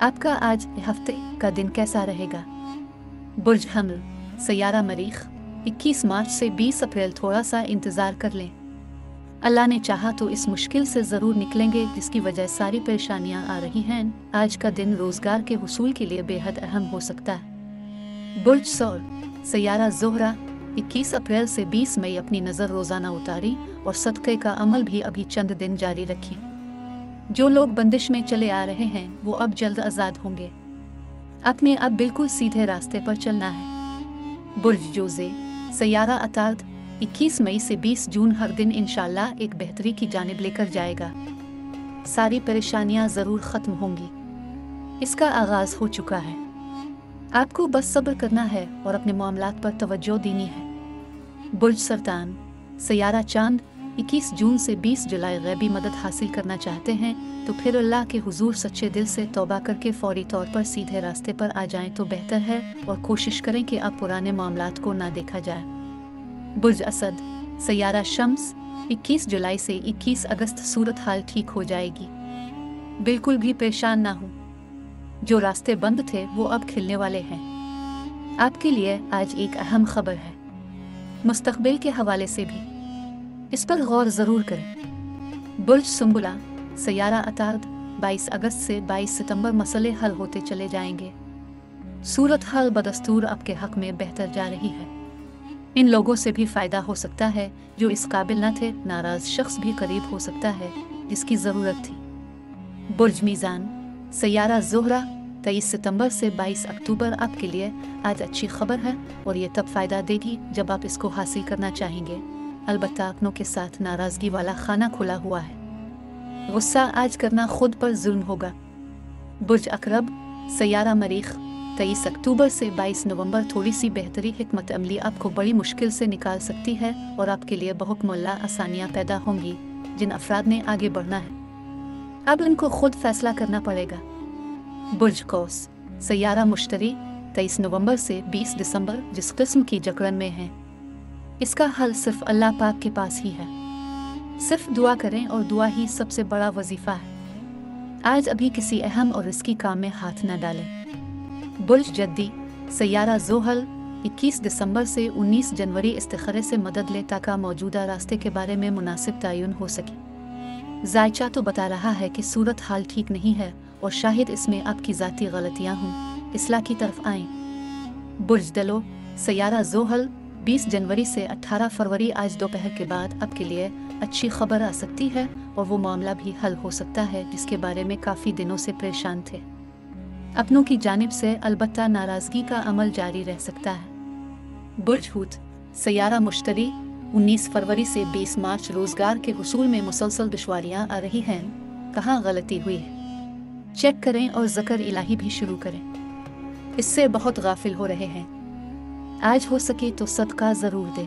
आपका आज हफ्ते का दिन कैसा रहेगा? बुर्ज हमल, सैयारा मरीख, 21 मार्च से 20 अप्रैल थोड़ा सा इंतज़ार कर लें। अल्लाह ने चाहा तो इस मुश्किल से ज़रूर निकलेंगे जिसकी वजह सारी परेशानियां आ रही हैं। आज का दिन रोज़गार के हुसूल के लिए बेहद अहम हो सकता है। बुर्ज सौर, सैयारा ज़ोहरा, 21 अप्रैल से 20 मई अपनी नज़र रोज़ाना उतारी और सदक़े का अमल भी अभी चंद दिन जारी रखी। जो लोग बंदिश में चले आ रहे हैं वो अब जल्द आज़ाद होंगे। आपने अब बिल्कुल सीधे रास्ते पर चलना है। बुर्ज जोज़े, सैयारा अतार्द, 21 मई से 20 जून हर दिन इंशाअल्लाह एक बेहतरी की जानिब लेकर जाएगा। सारी परेशानियां ज़रूर ख़त्म होंगी। इसका आगाज़ हो चुका है। आपको बस सब्र करना है और अपने मामलात पर तवज्जो देनी है। बुर्ज सरतान, सैयारा चांद, 21 जून से 20 जुलाई गैबी मदद हासिल करना चाहते हैं तो फिर अल्लाह के हुजूर सच्चे दिल से तौबा करके फौरी तौर पर सीधे रास्ते पर आ जाएं तो बेहतर है और कोशिश करें कि अब पुराने मामलात को ना देखा जाए। बुर्ज असद, सैयारा शम्स, 21 जुलाई से 21 अगस्त सूरत हाल ठीक हो जाएगी। बिल्कुल भी परेशान ना हो। जो रास्ते बंद थे वो अब खिलने वाले हैं। आपके लिए आज एक अहम खबर है, मुस्तकबिल के हवाले से भी। इस पर गौर ज़रूर करें। बुर्ज सुंबुला, सैयारा अतार्द, 22 अगस्त से 22 सितंबर मसले हल होते चले जाएंगे। सूरत हाल बदस्तूर आपके हक में बेहतर जा रही है। इन लोगों से भी फ़ायदा हो सकता है जो इस काबिल न थे। नाराज़ शख्स भी करीब हो सकता है जिसकी ज़रूरत थी। बुर्ज मीज़ान, सैयारा ज़ोहरा, 23 सितंबर से 22 अक्टूबर आपके लिए आज अच्छी खबर है और ये तब फ़ायदा देगी जब आप इसको हासिल करना चाहेंगे। अलबत्ता अपनों के साथ नाराज़गी वाला खाना खुला हुआ है। गुस्सा आज करना खुद पर जुल्म होगा। बुर्ज अकरब, सैयारा मरीख, 23 अक्टूबर से 22 नवंबर थोड़ी सी बेहतरी हिकमत अमली आपको बड़ी मुश्किल से निकाल सकती है और आपके लिए बहुकमुल्ला आसानियाँ पैदा होंगी। जिन अफराद ने आगे बढ़ना है अब इनको खुद फैसला करना पड़ेगा। बुर्ज कौस, सैयारा मुश्तरी, 23 नवंबर से 20 दिसंबर जिस किस्म की जकड़न में है इसका हल सिर्फ अल्लाह पाक के पास ही है। सिर्फ दुआ करें और दुआ ही सबसे बड़ा वजीफा है। आज अभी किसी अहम और रिस्की काम में हाथ न डालें। बुर्ज जद्दी, सैयारा ज़ोहल, 21 दिसंबर से 19 जनवरी इस्तिखारे से मदद ले ताकि मौजूदा रास्ते के बारे में मुनासिब तयन हो सके। जायचा तो बता रहा है कि सूरत हाल ठीक नहीं है और शायद इसमें आपकी ज़ाती गलतियाँ हों, इस्लाह की तरफ आएँ। बुर्ज दलो, सैयारा ज़ोहल, 20 जनवरी से 18 फरवरी आज दोपहर के बाद आपके लिए अच्छी खबर आ सकती है और वो मामला भी हल हो सकता है जिसके बारे में काफ़ी दिनों से परेशान थे। अपनों की जानिब से अलबत्ता नाराज़गी का अमल जारी रह सकता है। बुर्ज हूत, सैयारा मुश्तरी, 19 फरवरी से 20 मार्च रोज़गार के हुसूल में मुसलसल दुश्वारियाँ आ रही हैं। कहाँ गलती हुई है चेक करें और ज़िक्र इलाही भी शुरू करें। इससे बहुत गाफिल हो रहे हैं। आज हो सके तो सदका ज़रूर दें।